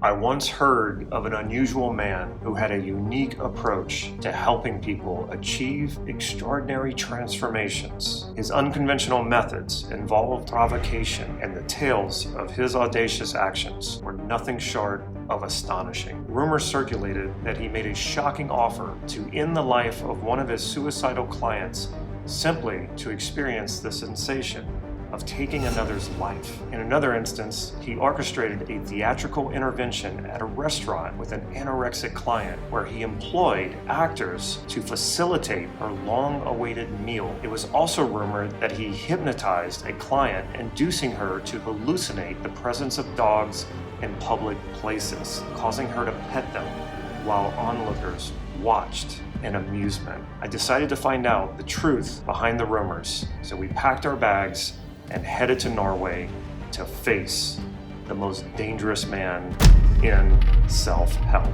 I once heard of an unusual man who had a unique approach to helping people achieve extraordinary transformations. His unconventional methods involved provocation, and the tales of his audacious actions were nothing short of astonishing. Rumors circulated that he made a shocking offer to end the life of one of his suicidal clients simply to experience the sensation of taking another's life. In another instance, he orchestrated a theatrical intervention at a restaurant with an anorexic client where he employed actors to facilitate her long-awaited meal. It was also rumored that he hypnotized a client, inducing her to hallucinate the presence of dogs in public places, causing her to pet them while onlookers watched in amusement. I decided to find out the truth behind the rumors, so we packed our bags and headed to Norway to face the most dangerous man in self-help.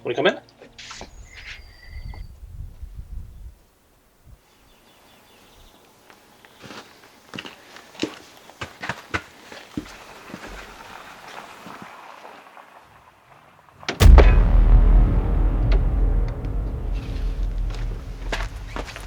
Want to come in?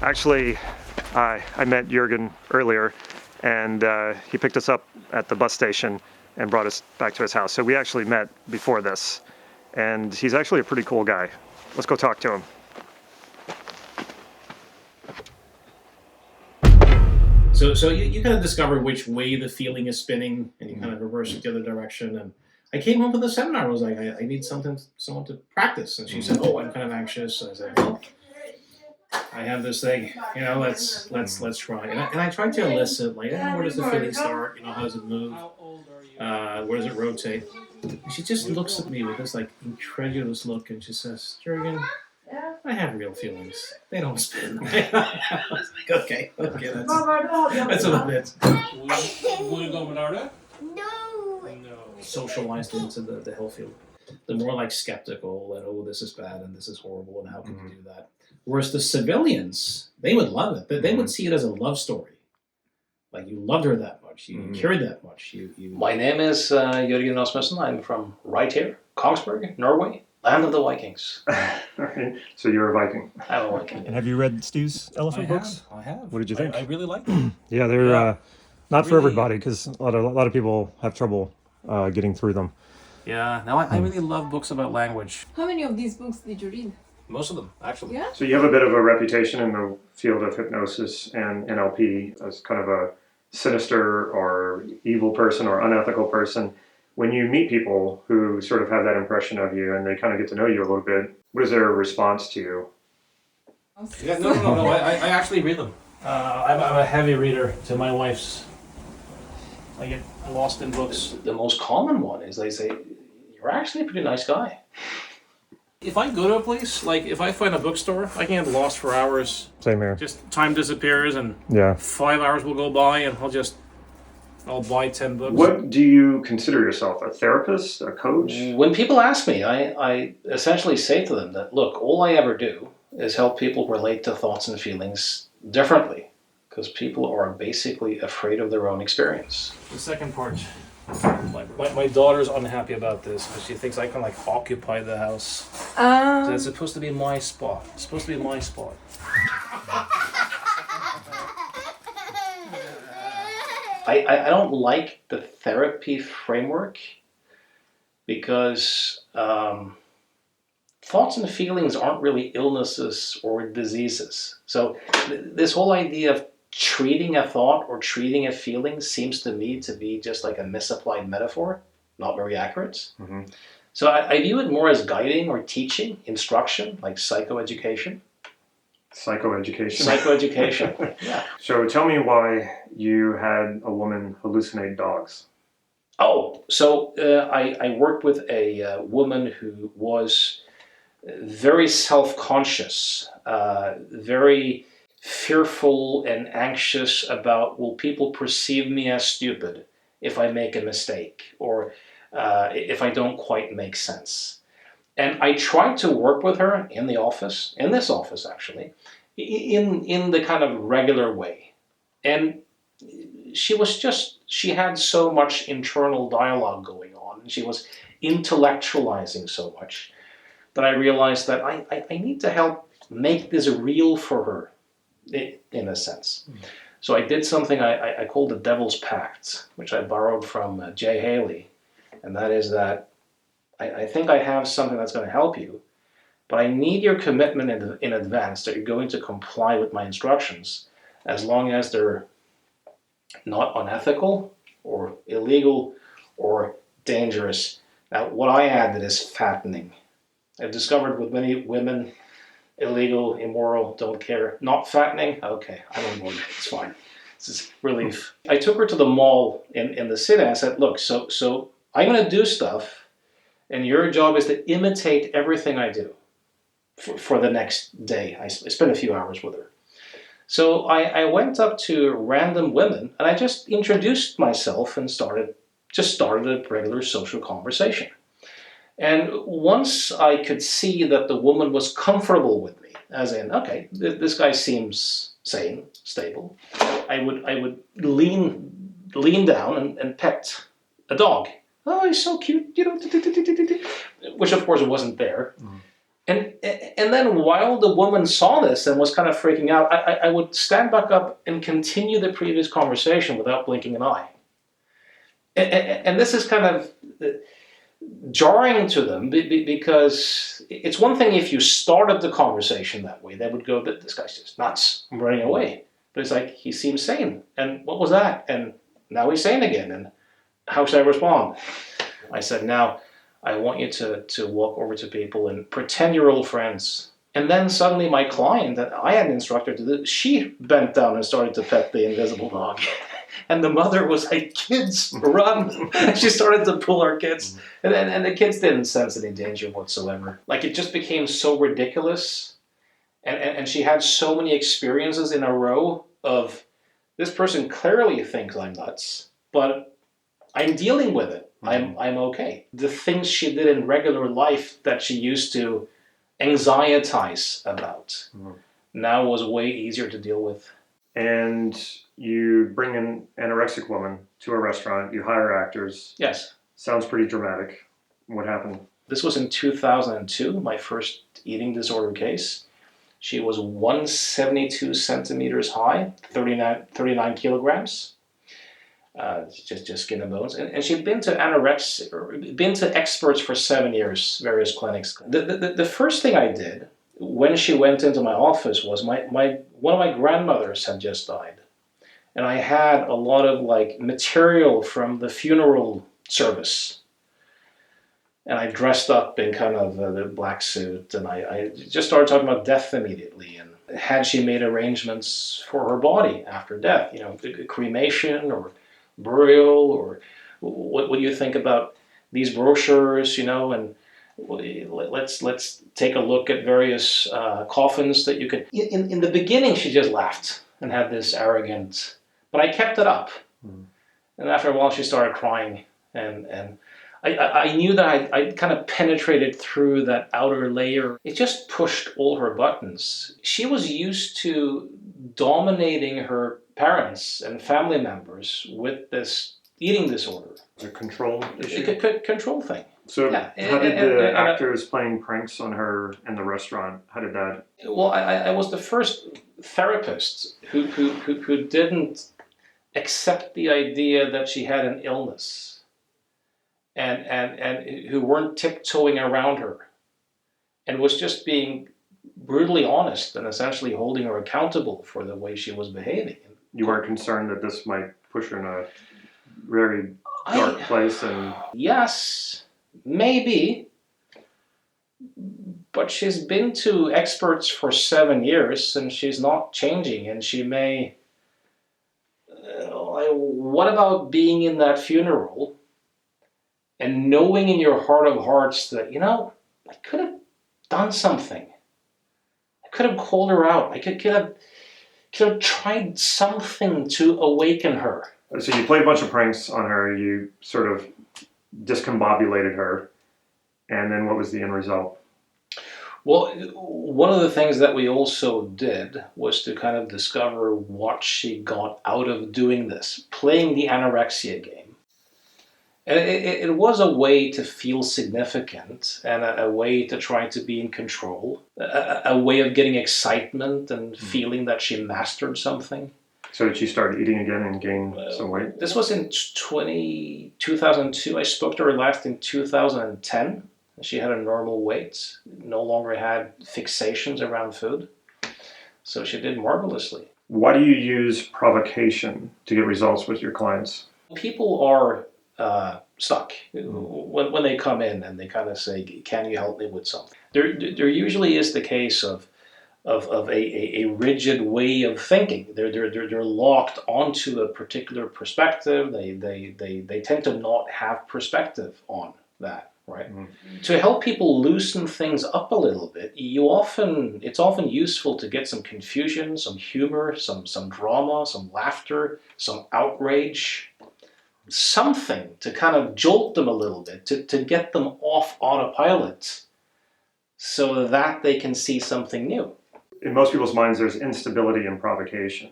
Actually, I met Jørgen earlier, and he picked us up at the bus station and brought us back to his house. So we actually met before this, and he's actually a pretty cool guy. Let's go talk to him. So you kind of discover which way the feeling is spinning, and you kind of reverse it the other direction. And I came home for the seminar. I was like, I need someone to practice. And she said, "Oh, I'm kind of anxious." And I said, "Well, I have this thing. Let's try." And I tried to elicit, like, where does the feeling start? How does it move? Where does it rotate? And she just looks at me with this like incredulous look, and she says, "Jørgen, I have real feelings. They don't spin." I was like, okay, that's about it. Want to go, Bernardo? No. Socialized into the hill field. The more like skeptical that, oh, this is bad and this is horrible and how can you do that? Whereas the civilians, they would love it. They would see it as a love story. Like you loved her that much, you cared that much. My name is Jørgen Rasmussen. I'm from right here, Kongsberg, Norway, land of the Vikings. Okay. So you're a Viking. I'm a Viking. And have you read Stu's elephant books? I have. What did you think? I really like them. Yeah, they're not for everybody, because a lot of people have trouble getting through them. Yeah, no, I really love books about language. How many of these books did you read? Most of them, actually. Yeah? So you have a bit of a reputation in the field of hypnosis and NLP as kind of a sinister or evil person or unethical person. When you meet people who sort of have that impression of you and they kind of get to know you a little bit, what is their response to you? Yeah, no. I actually read them. I'm a heavy reader to my wife's. I get lost in books. The most common one is they say, "You're actually a pretty nice guy." If I go to a place, like if I find a bookstore, I can get lost for hours. Same here. Just time disappears and Yeah. 5 hours will go by and I'll buy 10 books. What do you consider yourself? A therapist? A coach? When people ask me, I essentially say to them that, look, all I ever do is help people relate to thoughts and feelings differently, because people are basically afraid of their own experience. The second part. My daughter's unhappy about this because she thinks I can like occupy the house. So it's supposed to be my spot. It's supposed to be my spot. I don't like the therapy framework because thoughts and feelings aren't really illnesses or diseases. So this whole idea of treating a thought or treating a feeling seems to me to be just like a misapplied metaphor, not very accurate. Mm-hmm. So I view it more as guiding or teaching, instruction, like psychoeducation. Psychoeducation. Yeah. So tell me why you had a woman hallucinate dogs. Oh, so I worked with a woman who was very self-conscious, very fearful and anxious about, will people perceive me as stupid if I make a mistake or if I don't quite make sense. And I tried to work with her in the office, in this office actually, in the kind of regular way. And she had so much internal dialogue going on, and she was intellectualizing so much that I realized that I need to help make this real for her, in a sense. Mm. So I did something I called the Devil's Pact, which I borrowed from Jay Haley, and that is that I think I have something that's going to help you, but I need your commitment in advance that you're going to comply with my instructions, as long as they're not unethical or illegal or dangerous. Now, what I added is fattening. I've discovered with many women, illegal, immoral, don't care. Not fattening? Okay, I don't know. It's fine. This is relief. I took her to the mall in the city and I said, look, so I'm going to do stuff, and your job is to imitate everything I do for the next day. I spent a few hours with her. So I went up to random women and I just introduced myself and started a regular social conversation. And once I could see that the woman was comfortable with me, as in, okay, this guy seems sane, stable, I would lean down and pet a dog. Oh, he's so cute, which of course wasn't there. Mm. And then while the woman saw this and was kind of freaking out, I would stand back up and continue the previous conversation without blinking an eye. And this is kind of jarring to them because it's one thing if you started the conversation that way, they would go, this guy's just nuts, I'm running away. But it's like, he seems sane. And what was that? And now he's sane again. And how should I respond? I said, now, I want you to walk over to people and pretend you're old friends. And then suddenly my client that I had instructed to do, she bent down and started to pet the invisible dog. And the mother was like, kids, run. She started to pull our kids. And the kids didn't sense any danger whatsoever. Like, it just became so ridiculous. And she had so many experiences in a row of, this person clearly thinks I'm nuts, but I'm dealing with it. I'm okay. The things she did in regular life that she used to anxietize about now was way easier to deal with. And you bring an anorexic woman to a restaurant, you hire actors. Yes. Sounds pretty dramatic. What happened? This was in 2002, my first eating disorder case. She was 172 centimeters high, 39 kilograms. Just skin and bones, and she'd been to anorexia, or been to experts for 7 years, various clinics. The first thing I did when she went into my office was one of my grandmothers had just died, and I had a lot of like material from the funeral service. And I dressed up in kind of the black suit, and I just started talking about death immediately. And had she made arrangements for her body after death, you know, cremation or burial, or what do you think about these brochures, you know? And let's take a look at various coffins that you could. In the beginning, she just laughed and had this arrogant, but I kept it up. And after a while, she started crying, and I knew that I kind of penetrated through that outer layer. It just pushed all her buttons. She was used to dominating her parents and family members with this eating disorder. It's a control issue. Control thing. So Yeah. how did the actors playing pranks on her in the restaurant, how did that? Well, I was the first therapist who didn't accept the idea that she had an illness. And who weren't tiptoeing around her, and was just being brutally honest and essentially holding her accountable for the way she was behaving. You weren't concerned that this might push her in a very dark place? And yes, maybe, but she's been to experts for 7 years and she's not changing, and she may. What about being in that funeral? And knowing in your heart of hearts that, you know, I could have done something. I could have called her out. I could have tried something to awaken her. so you played a bunch of pranks on her, you sort of discombobulated her, and then what was the end result? Well, one of the things that we also did was to kind of discover what she got out of doing this, playing the anorexia game. And it was a way to feel significant, and a way to try to be in control, a way of getting excitement and feeling that she mastered something. So did she start eating again and gain some weight? This was in 2002. I spoke to her last in 2010. She had a normal weight, no longer had fixations around food. So she did marvelously. Why do you use provocation to get results with your clients? People are stuck when they come in and they kind of say, "Can you help me with something?" There usually is the case of a rigid way of thinking. They're locked onto a particular perspective. They tend to not have perspective on that, right? To help people loosen things up a little bit, it's often useful to get some confusion, some humor, some drama, some laughter, some outrage. Something to kind of jolt them a little bit, to get them off autopilot so that they can see something new. In most people's minds, there's instability in provocation.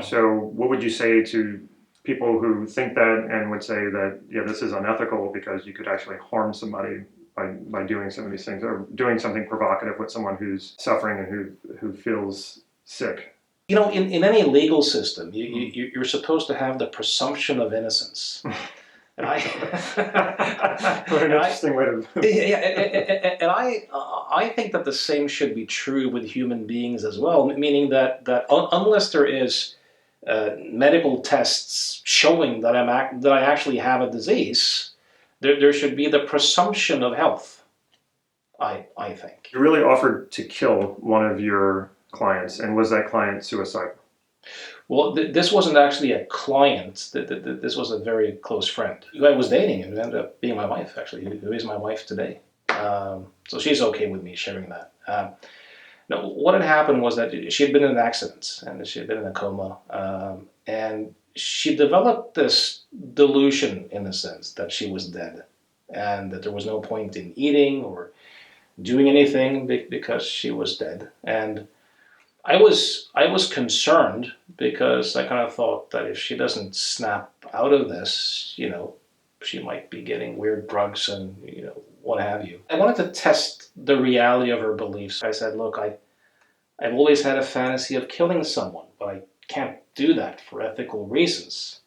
So what would you say to people who think that and would say that, yeah, this is unethical because you could actually harm somebody by doing some of these things, or doing something provocative with someone who's suffering and who feels sick? You know, in any legal system, you're supposed to have the presumption of innocence. And What an interesting way to. And I think that the same should be true with human beings as well. Meaning that unless there is medical tests showing that I actually have a disease, there should be the presumption of health. I think. You really offered to kill one of your clients, and was that client suicidal? Well, this wasn't actually a client. This was a very close friend who I was dating, and who ended up being my wife, actually, who is my wife today. So she's okay with me sharing that. No, what had happened was that she had been in an accident, and she had been in a coma, and she developed this delusion, in a sense, that she was dead, and that there was no point in eating or doing anything because she was dead. And I was concerned, because I kind of thought that if she doesn't snap out of this, you know, she might be getting weird drugs and, you know, what have you. I wanted to test the reality of her beliefs. I said, look, I've always had a fantasy of killing someone, but I can't do that for ethical reasons.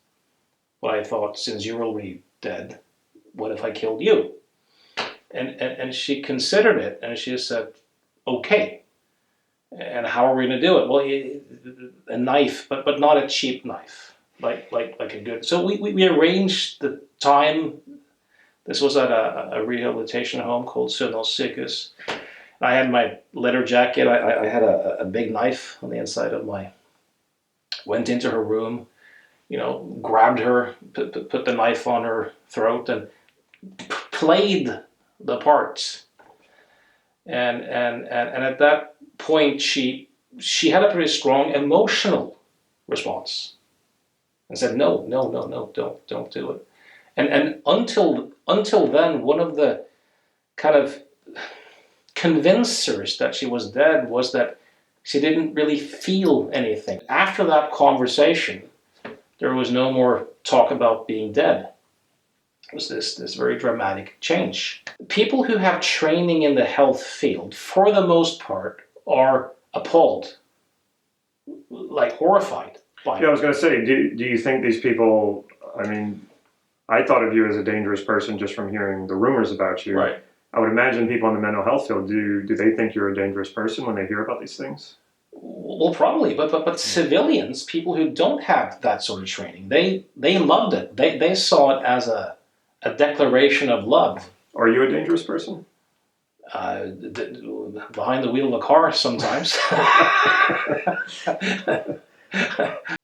But I thought, since you're already dead, what if I killed you? And she considered it, and she said, okay. And how are we going to do it? Well, a knife, but not a cheap knife, like a good. So we arranged the time. This was at a rehabilitation home called Sykehus. I had my leather jacket. I had a big knife on the inside of my. Went into her room, grabbed her, put the knife on her throat, and played the parts. And at that point, she had a pretty strong emotional response, and said, "No, don't do it." And until then, one of the kind of convincers that she was dead was that she didn't really feel anything. After that conversation, there was no more talk about being dead. It was this very dramatic change. People who have training in the health field, for the most part, are appalled, like horrified by it. Yeah, I was going to say, do you think these people, I mean, I thought of you as a dangerous person just from hearing the rumors about you. Right. I would imagine people in the mental health field, do they think you're a dangerous person when they hear about these things? Well, probably, but civilians, people who don't have that sort of training, they loved it. They saw it as a declaration of love. Are you a dangerous person? Behind the wheel of a car sometimes.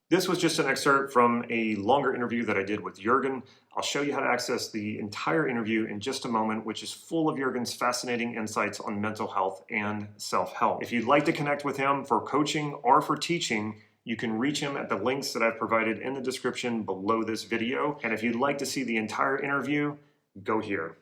This was just an excerpt from a longer interview that I did with Jørgen. I'll show you how to access the entire interview in just a moment, which is full of Jørgen's fascinating insights on mental health and self-help. If you'd like to connect with him for coaching or for teaching, you can reach him at the links that I've provided in the description below this video. And if you'd like to see the entire interview, go here.